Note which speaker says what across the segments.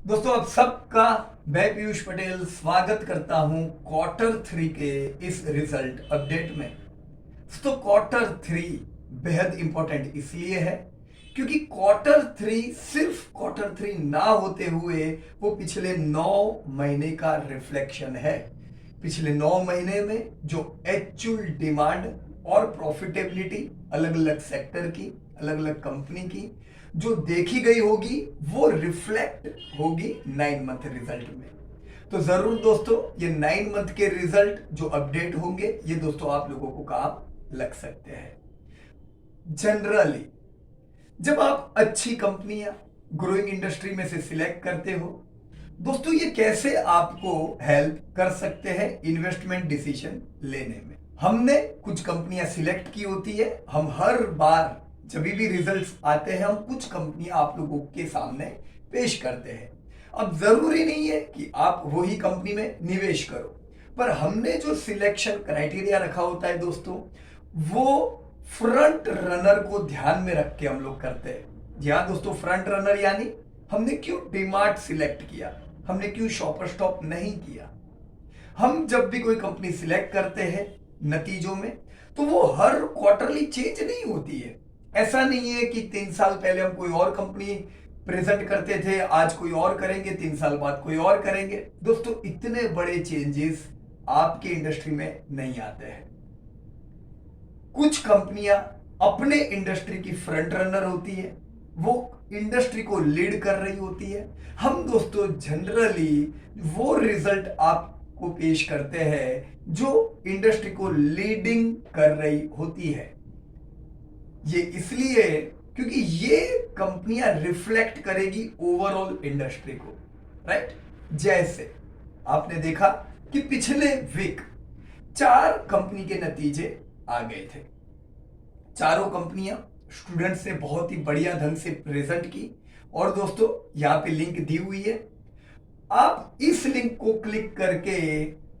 Speaker 1: दोस्तों आप सबका मैं पीयूष पटेल स्वागत करता हूं क्वार्टर 3 के इस रिजल्ट अपडेट में। दोस्तों क्वार्टर 3 बेहद इंपॉर्टेंट इसलिए है क्योंकि क्वार्टर 3 सिर्फ क्वार्टर 3 ना होते हुए वो पिछले 9 महीने का रिफ्लेक्शन है। पिछले 9 महीने में जो एक्चुअल डिमांड और प्रॉफिटेबिलिटी अलग अलग सेक्टर की, अलग अलग कंपनी की जो देखी गई होगी वो रिफ्लेक्ट होगी 9 मंथ रिजल्ट में। तो जरूर दोस्तों ये 9 मंथ के रिजल्ट जो अपडेट होंगे ये दोस्तों आप लोगों को काम लग सकते हैं। जनरली जब आप अच्छी कंपनियां ग्रोइंग इंडस्ट्री में से सिलेक्ट करते हो दोस्तों ये कैसे आपको हेल्प कर सकते हैं इन्वेस्टमेंट डिसीजन लेने में। हमने कुछ कंपनियां सिलेक्ट की होती है, हम हर बार जब भी रिजल्ट्स आते हैं हम कुछ कंपनियां आप लोगों के सामने पेश करते हैं। अब जरूरी नहीं है कि आप वही कंपनी में निवेश करो, पर हमने जो सिलेक्शन क्राइटेरिया रखा होता है दोस्तों वो फ्रंट रनर को ध्यान में रख के हम लोग करते हैं। जी हाँ दोस्तों, फ्रंट रनर यानी हमने क्यों डीमार्ट सिलेक्ट किया, हमने क्यों शॉपर स्टॉप नहीं किया। हम जब भी कोई कंपनी सिलेक्ट करते हैं नतीजों में तो वो हर क्वार्टरली चेंज नहीं होती है। ऐसा नहीं है कि 3 साल पहले हम कोई और कंपनी प्रेजेंट करते थे, आज कोई और करेंगे, 3 साल बाद कोई और करेंगे। दोस्तों इतने बड़े चेंजेस आपके इंडस्ट्री में नहीं आते हैं। कुछ कंपनियां अपने इंडस्ट्री की फ्रंट रनर होती है, वो इंडस्ट्री को लीड कर रही होती है। हम दोस्तों जनरली वो रिजल्ट आपको पेश करते हैं जो इंडस्ट्री को लीडिंग कर रही होती है। ये इसलिए क्योंकि ये कंपनियां रिफ्लेक्ट करेगी ओवरऑल इंडस्ट्री को, राइट। जैसे आपने देखा कि पिछले वीक 4 कंपनी के नतीजे आ गए थे। चारों कंपनियां स्टूडेंट्स ने बहुत ही बढ़िया ढंग से प्रेजेंट की और दोस्तों यहां पे लिंक दी हुई है। आप इस लिंक को क्लिक करके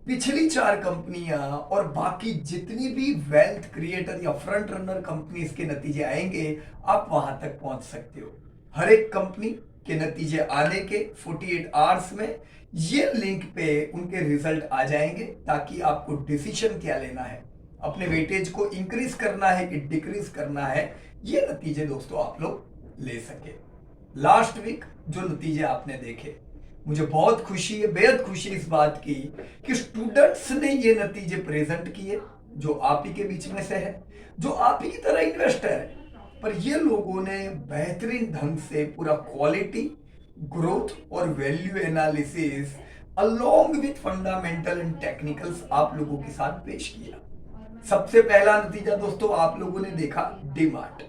Speaker 1: पिछली 4 कंपनियां और बाकी जितनी भी वेल्थ क्रिएटर या फ्रंट रनर कंपनीज के नतीजे आएंगे आप वहां तक पहुंच सकते हो। हर एक कंपनी के नतीजे आने के 48 आवर्स में ये लिंक पे उनके रिजल्ट आ जाएंगे ताकि आपको डिसीजन क्या लेना है, अपने वेटेज को इंक्रीज करना है कि डिक्रीज करना है, ये नतीजे दोस्तों आप लोग ले सके। लास्ट वीक जो नतीजे आपने देखे मुझे बहुत खुशी है, बेहद खुशी इस बात की कि स्टूडेंट्स ने ये नतीजे प्रेजेंट किए जो आप ही के बीच में से है, जो आप ही की तरह इन्वेस्टर है, पर ये लोगों ने बेहतरीन ढंग से पूरा क्वालिटी, ग्रोथ और value analysis along with fundamental and technicals आप लोगों के साथ पेश किया। सबसे पहला नतीजा दोस्तों आप लोगों ने देखा डीमार्ट।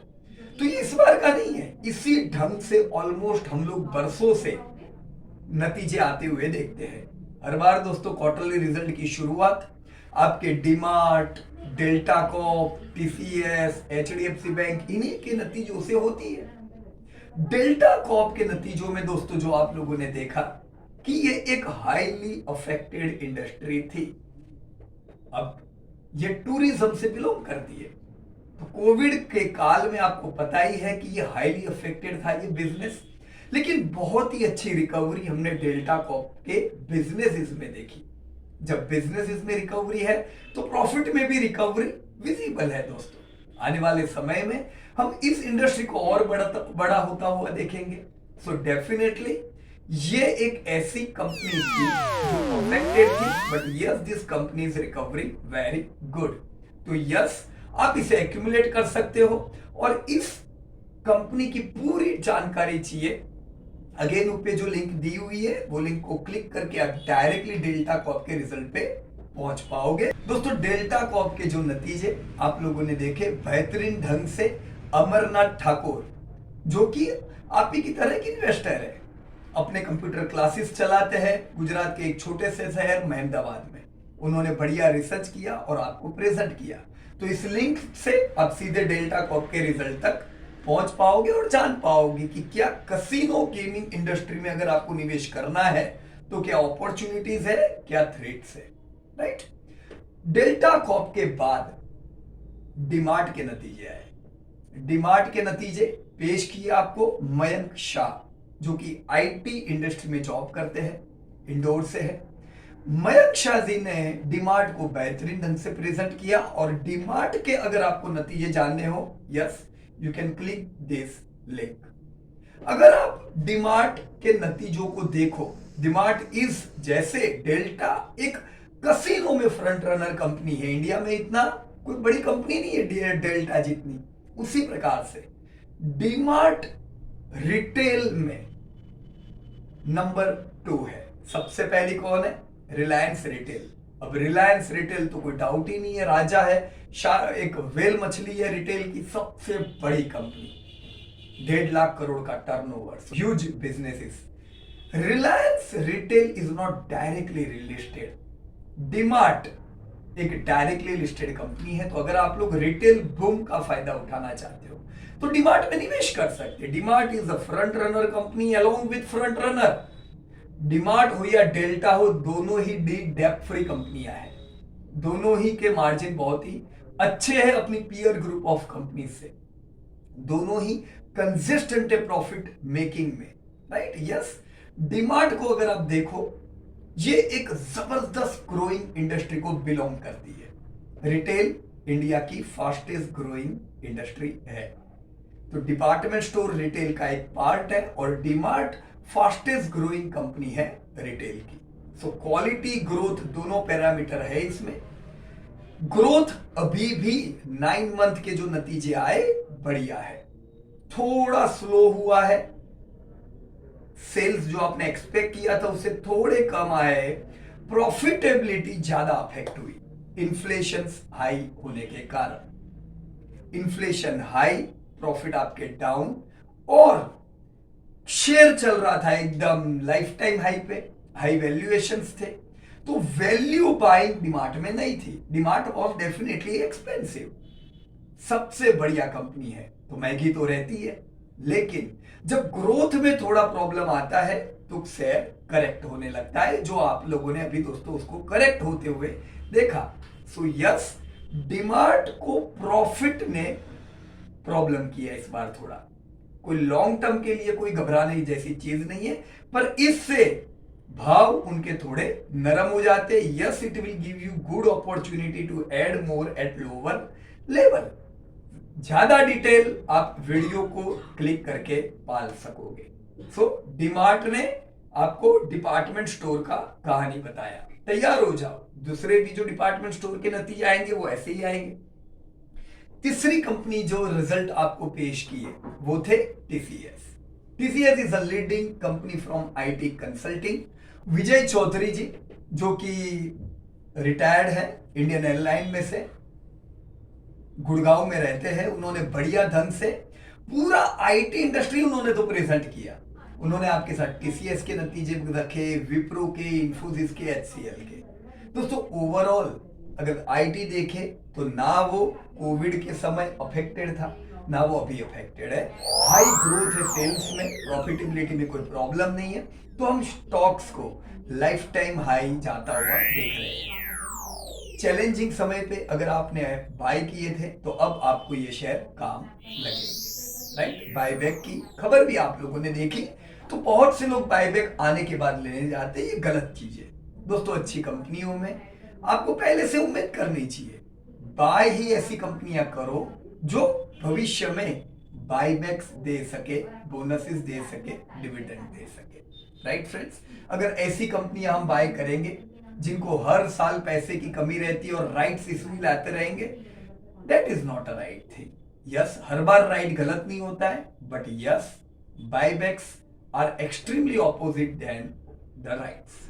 Speaker 1: तो ये इस बार का नहीं है, इसी ढंग से ऑलमोस्ट हम लोग बरसों से नतीजे आते हुए देखते हैं। हर बार दोस्तों क्वार्टरली रिजल्ट की शुरुआत आपके DMart, delta Corp, TCS, HDFC bank इन्हीं के नतीजों से होती है। डेल्टा कॉर्प के नतीजों में दोस्तों जो आप लोगों ने देखा कि ये एक हाईली अफेक्टेड इंडस्ट्री थी। अब ये टूरिज्म से बिलोंग करती है, तो कोविड के काल में आपको पता ही है कि ये हाईली अफेक्टेड था ये बिजनेस, लेकिन बहुत ही अच्छी रिकवरी हमने डेल्टा कॉर्प के बिजनेसेस में देखी। जब बिजनेसेस में रिकवरी है तो प्रॉफिट में भी रिकवरी विजिबल है। दोस्तों आने वाले समय में हम इस इंडस्ट्री को और बड़ा होता हुआ देखेंगे। सो डेफिनेटली ये एक ऐसी कंपनी थी जो अफेक्टेड थी, but yes this company is recovering very good. तो यस आप इसे एक्यूमुलेट कर सकते हो और इस कंपनी की पूरी जानकारी चाहिए, अगेन ऊपर जो लिंक दी हुई है वो लिंक को क्लिक करके आप डायरेक्टली डेल्टा कॉर्प के रिजल्ट पे पहुंच पाओगे। दोस्तों डेल्टा कॉर्प के जो नतीजे आप लोगों ने देखे बेहतरीन ढंग से, अमरनाथ ठाकुर जो कि आप ही की तरह की इन्वेस्टर है, अपने कंप्यूटर क्लासेस चलाते हैं गुजरात के एक छोटे से शहर अहमदाबाद में, उन्होंने बढ़िया रिसर्च किया और आपको प्रेजेंट किया। तो इस लिंक से आप सीधे डेल्टा कॉर्प के रिजल्ट तक पहुंच पाओगे और जान पाओगे कि क्या कसिनो गेमिंग इंडस्ट्री में अगर आपको निवेश करना है तो क्या अपॉर्चुनिटीज है, क्या थ्रेट्स है, राइट। डेल्टा कॉर्प के बाद डीमार्ट के नतीजे आए। डीमार्ट के नतीजे पेश किए आपको मयंक शाह जो कि आईटी इंडस्ट्री में जॉब करते हैं, इंदौर से है। मयंक शाह जी ने डीमार्ट को बेहतरीन ढंग से प्रेजेंट किया और डीमार्ट के अगर आपको नतीजे जानने हो, yes you can click this link. अगर आप डीमार्ट के नतीजों को देखो, डीमार्ट इज जैसे डेल्टा एक कसिनो में फ्रंट रनर कंपनी है। इंडिया में इतना कोई बड़ी कंपनी नहीं है डेल्टा जितनी, उसी प्रकार से डीमार्ट रिटेल में नंबर 2 है। सबसे पहली कौन है? रिलायंस रिटेल। अब रिलायंस रिटेल तो कोई डाउट ही नहीं है, राजा है, एक वेल मछली है रिटेल की, सबसे बड़ी कंपनी, 1.5 लाख करोड़ का turnover, huge businesses. Reliance retail is not directly listed, DMart एक डायरेक्टली लिस्टेड कंपनी है। तो अगर आप लोग रिटेल बूम का फायदा उठाना चाहते हो तो डीमार्ट में निवेश कर सकते हैं। DMart is a front runner company along with front runner. DMart हो या डेल्टा हो, दोनों ही डेप्थ फ्री कंपनियां हैं, दोनों ही के मार्जिन बहुत ही अच्छे हैं अपनी पीयर ग्रुप ऑफ कंपनी से, दोनों ही कंसिस्टेंट है प्रॉफिट मेकिंग में, राइट। यस, डीमार्ट को अगर आप देखो, ये एक जबरदस्त ग्रोइंग इंडस्ट्री को बिलोंग करती है। रिटेल इंडिया की फास्टेस्ट ग्रोइंग इंडस्ट्री है। तो डिपार्टमेंट स्टोर रिटेल का एक पार्ट है और डीमार्ट फास्टेस्ट ग्रोइंग कंपनी है रिटेल की। सो क्वालिटी ग्रोथ दोनों पैरामीटर है इसमें। ग्रोथ अभी भी 9 मंथ के जो नतीजे आए बढ़िया है, थोड़ा स्लो हुआ है, सेल्स जो आपने एक्सपेक्ट किया था उससे थोड़े कम आए, प्रॉफिटेबिलिटी ज्यादा अफेक्ट हुई इन्फ्लेशन हाई होने के कारण। इन्फ्लेशन हाई, प्रॉफिट आपके डाउन, और शेयर चल रहा था एकदम लाइफ टाइम हाई पे, हाई वैल्यूएशंस थे, तो वैल्यू बाइंग डीमार्ट में नहीं थी। डीमार्ट वॉज डेफिनेटली एक्सपेंसिव, सबसे बढ़िया कंपनी है तो महंगी तो रहती है, लेकिन जब ग्रोथ में थोड़ा प्रॉब्लम आता है तो शेयर करेक्ट होने लगता है, जो आप लोगों ने अभी दोस्तों उसको करेक्ट होते हुए देखा। सो यस, डीमार्ट को प्रॉफिट ने प्रॉब्लम किया इस बार थोड़ा। कोई लॉन्ग टर्म के लिए कोई घबराने जैसी चीज नहीं है, पर इससे भाव उनके थोड़े नरम हो जाते। Yes, it will give you good opportunity to add more at lower level. ज्यादा डिटेल आप वीडियो को क्लिक करके पाल सकोगे। सो डीमार्ट ने आपको डिपार्टमेंट स्टोर का कहानी बताया, तैयार हो जाओ, दूसरे भी जो डिपार्टमेंट स्टोर के नतीजे आएंगे वो ऐसे ही आएंगे। तीसरी कंपनी जो रिजल्ट आपको पेश किए वो थे TCS. TCS is a leading company from IT consulting. Vijay Chaudhary ji जो कि रिटायर्ड है इंडियन एयरलाइन में से, गुड़गांव में रहते हैं, उन्होंने बढ़िया ढंग से पूरा आईटी इंडस्ट्री उन्होंने तो प्रेजेंट किया। उन्होंने आपके साथ टीसीएस के नतीजे रखे, विप्रो के, इन्फोसिस के, एचसीएल के। दोस्तों ओवरऑल अगर आईटी देखे तो ना वो कोविड के समय अफेक्टेड था, ना वो अभी अफेक्टेड है। हाई ग्रोथ है सेल्स में, प्रॉफिटेबिलिटी में कोई प्रॉब्लम नहीं है, तो हम स्टॉक्स को लाइफ टाइम हाई जाता हुआ देख रहे हैं। चैलेंजिंग समय पे अगर आपने बाय किए थे तो अब आपको ये शेयर काम लगेंगे, राइट। बायबैक की खबर भी आप लोगों ने देखी, तो बहुत से लोग बायबैक आने के बाद लेने जाते हैं, ये गलत चीज है दोस्तों। अच्छी कंपनियों में आपको पहले से उम्मीद करनी चाहिए, बाय ही ऐसी कंपनियां करो जो भविष्य में बायबैक्स दे सके, बोनसेस दे सके, डिविडेंड दे सके, राइट फ्रेंड्स। अगर ऐसी कंपनियां हम बाय करेंगे जिनको हर साल पैसे की कमी रहती है और राइट्स इशू लाते रहेंगे, that is not a right thing. Yes, हर बार राइट गलत नहीं होता है, but yes, buybacks are extremely opposite than the rights,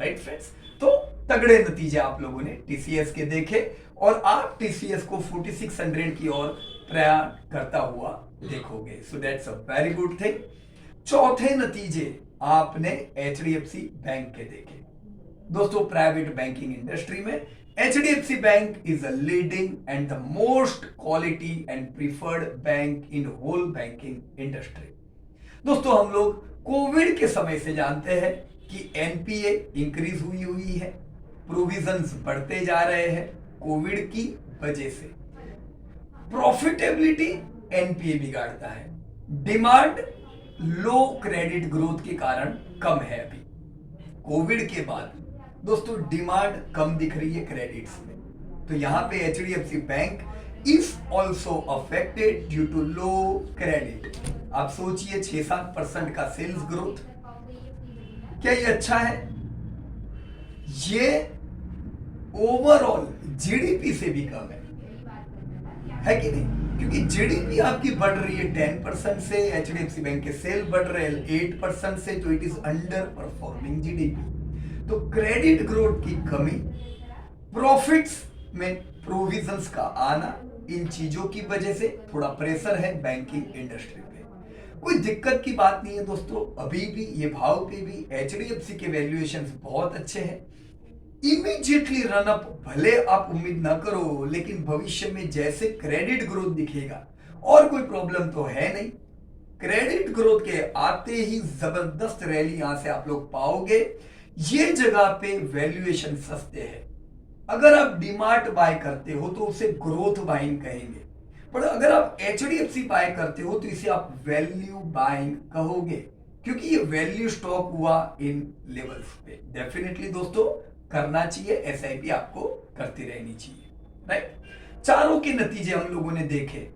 Speaker 1: right friends. तो तगड़े नतीजे आप लोगों ने टीसीएस के देखे और आप टीसीएस को 4600 की ओर प्रयाण करता हुआ देखोगे, so that's a very good thing. चौथे नतीजे आपने एचडीएफसी बैंक के देखे। दोस्तों प्राइवेट बैंकिंग इंडस्ट्री में HDFC bank is a leading and the most quality and preferred bank in whole banking industry. दोस्तों हम लोग कोविड के समय से जानते हैं कि एनपीए इंक्रीज हुई है, प्रोविजंस बढ़ते जा रहे हैं कोविड की वजह से। प्रॉफिटेबिलिटी एनपीए बिगाड़ता है, डिमांड लो क्रेडिट ग्रोथ के कारण कम है। अभी कोविड के बाद दोस्तों डिमांड कम दिख रही है क्रेडिट्स में, तो यहां पे HDFC bank is also affected due to low credit. आप सोचिए 6-7% का सेल्स ग्रोथ, क्या ये अच्छा है? ये ओवरऑल जीडीपी से भी कम है कि नहीं? क्योंकि जीडीपी आपकी बढ़ रही है 10% से, एचडीएफसी बैंक के सेल बढ़ रहे हैं 8% से, तो it is under performing GDP. तो क्रेडिट ग्रोथ की कमी, प्रॉफिट्स में प्रोविजंस का आना, इन चीजों की वजह से थोड़ा प्रेशर है बैंकिंग इंडस्ट्री पे। कोई दिक्कत की बात नहीं है दोस्तों, अभी भी ये भाव पे भी एचडीएफसी के वैल्यूएशंस बहुत अच्छे हैं। इमीडिएटली रन अप भले आप उम्मीद ना करो, लेकिन भविष्य में जैसे क्रेडिट ग्रोथ दिखेगा, और कोई प्रॉब्लम तो है नहीं, क्रेडिट ग्रोथ के आते ही जबरदस्त रैली यहां से आप लोग पाओगे। ये जगह पे वैल्यूएशन सस्ते हैं। अगर आप डीमार्ट बाय करते हो तो उसे ग्रोथ बाइंग कहेंगे, पर अगर आप एचडीएफसी बाय करते हो तो इसे आप वैल्यू बाइंग कहोगे, क्योंकि ये वैल्यू स्टॉक हुआ इन लेवल्स पे। डेफिनेटली दोस्तों करना चाहिए, एसआईपी आपको करती रहनी चाहिए, राइट। चारों के नतीजे हम लोगों ने देखे,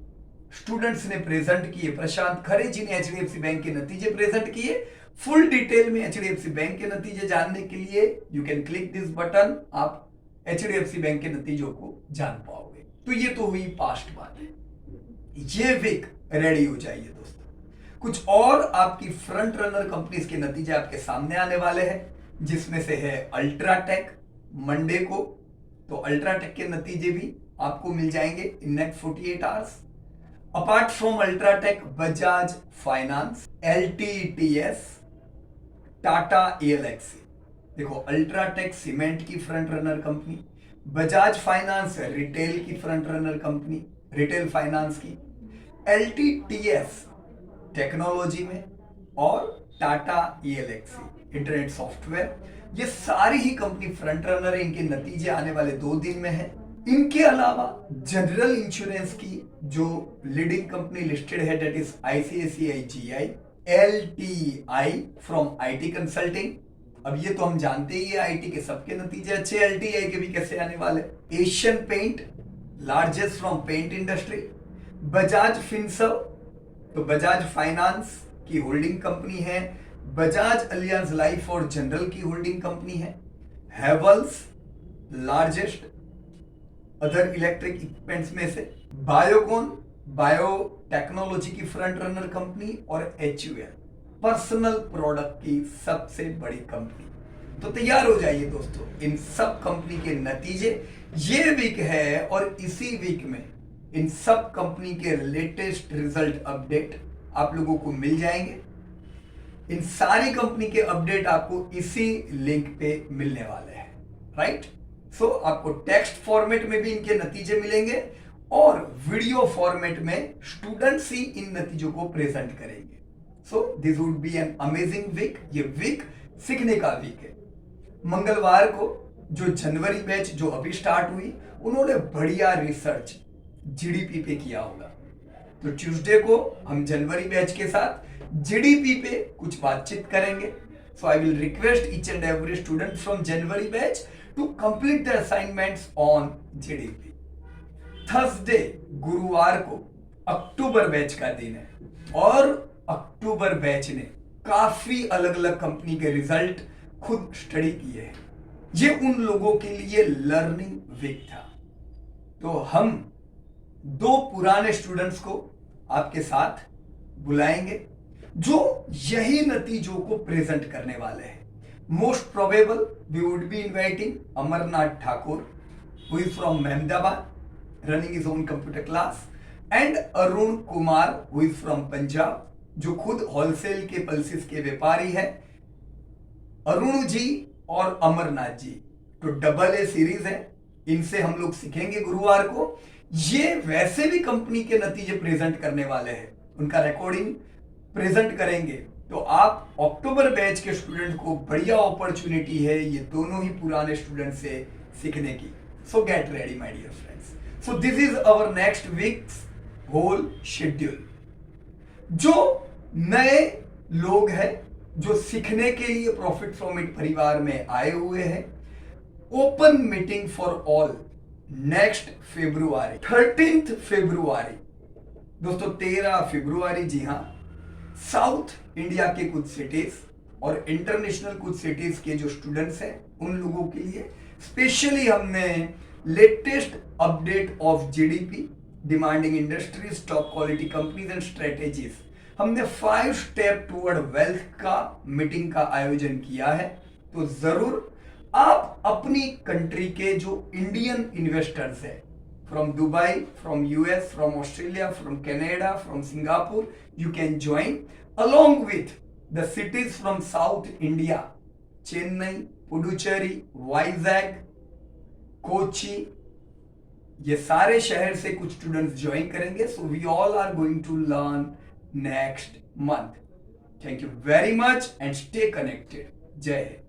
Speaker 1: स्टूडेंट्स ने प्रेजेंट किए, प्रशांत खरे जी ने एचडीएफसी बैंक के नतीजे प्रेजेंट किए। फुल डिटेल में एचडीएफसी बैंक के नतीजे जानने के लिए you can click this button, आप एचडीएफसी बैंक के नतीजों को जान पाओगे। तो ये तो हुई पास्ट बात है। ये वीक रेडी हो जाइए दोस्तों, कुछ और आपकी फ्रंट रनर कंपनीज के नतीजे आपके सामने आने वाले हैं, जिसमें से है अल्ट्राटेक मंडे को। तो अल्ट्राटेक के नतीजे भी आपको मिल जाएंगे in next 48 hours. Apart from UltraTech, Bajaj finance, LTTS, Tata Elxsi. देखो अल्ट्राटेक सीमेंट की front runner company, Bajaj finance retail की front runner company, retail finance की, एलटीटीएस टेक्नोलॉजी में, और टाटा एएलएक्सी इंटरनेट सॉफ्टवेयर। ये सारी ही कंपनी फ्रंट रनर है, इनके नतीजे आने वाले 2 दिन में है। इनके अलावा जनरल इंश्योरेंस की जो लीडिंग कंपनी लिस्टेड है, that is ICICI GI, LTI from IT consulting. अब ये तो हम जानते ही है, आईटी के सबके नतीजे अच्छे, एलटीआई के भी कैसे आने वाले। Asian paint, largest from paint industry, Bajaj Finserv, तो बजाज फाइनेंस की होल्डिंग कंपनी है, बजाज अलियांज लाइफ और जनरल की होल्डिंग कंपनी है, Havells largest other electric equipments में से, बायोकॉन बायोटेक्नोलॉजी की फ्रंट रनर कंपनी, और एचयूएल पर्सनल प्रोडक्ट की सबसे बड़ी कंपनी। तो तैयार हो जाइए दोस्तों, इन सब कंपनी के नतीजे ये वीक है, और इसी वीक में इन सब कंपनी के लेटेस्ट रिजल्ट अपडेट आप लोगों को मिल जाएंगे। इन सारी कंपनी के अपडेट आपको इसी लिंक पे मिलने वाले हैं, राइट। सो आपको टेक्स्ट फॉर्मेट में भी इनके नतीजे मिलेंगे, और वीडियो फॉर्मेट में स्टूडेंट्स ही इन नतीजों को प्रेजेंट करेंगे। So this would be an amazing week. ये वीक सीखने का वीक है। मंगलवार को जो जनवरी बैच जो अभी स्टार्ट हुई, उन्होंने बढ़िया रिसर्च जीडीपी पे किया होगा, तो ट्यूसडे को हम जनवरी बैच के साथ जीडीपी पे कुछ बातचीत करेंगे। So I will request each and every student from January batch to complete the assignments on GDP. Thursday गुरुवार को अक्टूबर बैच का दिन है, और अक्टूबर बैच ने काफी अलग अलग कंपनी के रिजल्ट खुद स्टडी किए हैं। ये उन लोगों के लिए लर्निंग वीक था। तो हम 2 पुराने स्टूडेंट्स को आपके साथ बुलाएंगे, जो यही नतीजों को प्रेजेंट करने वाले हैं। Most probable we would be inviting Amarnath Thakur, who is from Ahmedabad, running his own computer class, and Arun Kumar, who is from Punjab, जो खुद होलसेल के पल्सेस के व्यापारी है। अरुण जी और अमरनाथ जी तो डबल ए सीरीज है, इनसे हम लोग सीखेंगे गुरुवार को। ये वैसे भी कंपनी के नतीजे प्रेजेंट करने वाले हैं, उनका रिकॉर्डिंग प्रेजेंट करेंगे। तो आप अक्टूबर बैच के स्टूडेंट को बढ़िया अपॉर्चुनिटी है ये दोनों ही पुराने स्टूडेंट से सीखने की। So get ready my dear friends. So this is our next week's whole schedule. जो नए लोग हैं जो सीखने के लिए प्रॉफिट फ्रॉम इट परिवार में आए हुए हैं। Open meeting for all next February 13 February दोस्तों 13 फेब्रुआरी, जी हाँ, साउथ इंडिया के कुछ सिटीज और इंटरनेशनल कुछ सिटीज के जो स्टूडेंट्स हैं उन लोगों के लिए स्पेशली हमने latest update of GDP, demanding industries, top quality companies and strategies, हमने 5 स्टेप टूवर्ड वेल्थ का मीटिंग का आयोजन किया है। तो जरूर आप अपनी कंट्री के जो इंडियन इन्वेस्टर्स हैं from Dubai, from US, from Australia, from Canada, from Singapore, you can join along with the cities from South India, Chennai, Puducherry, Vizag, Kochi, ये सारे शहर से कुछ स्टूडेंट्स ज्वाइन करेंगे। So we all are going to learn next month. Thank you very much and stay connected. जय हिंद।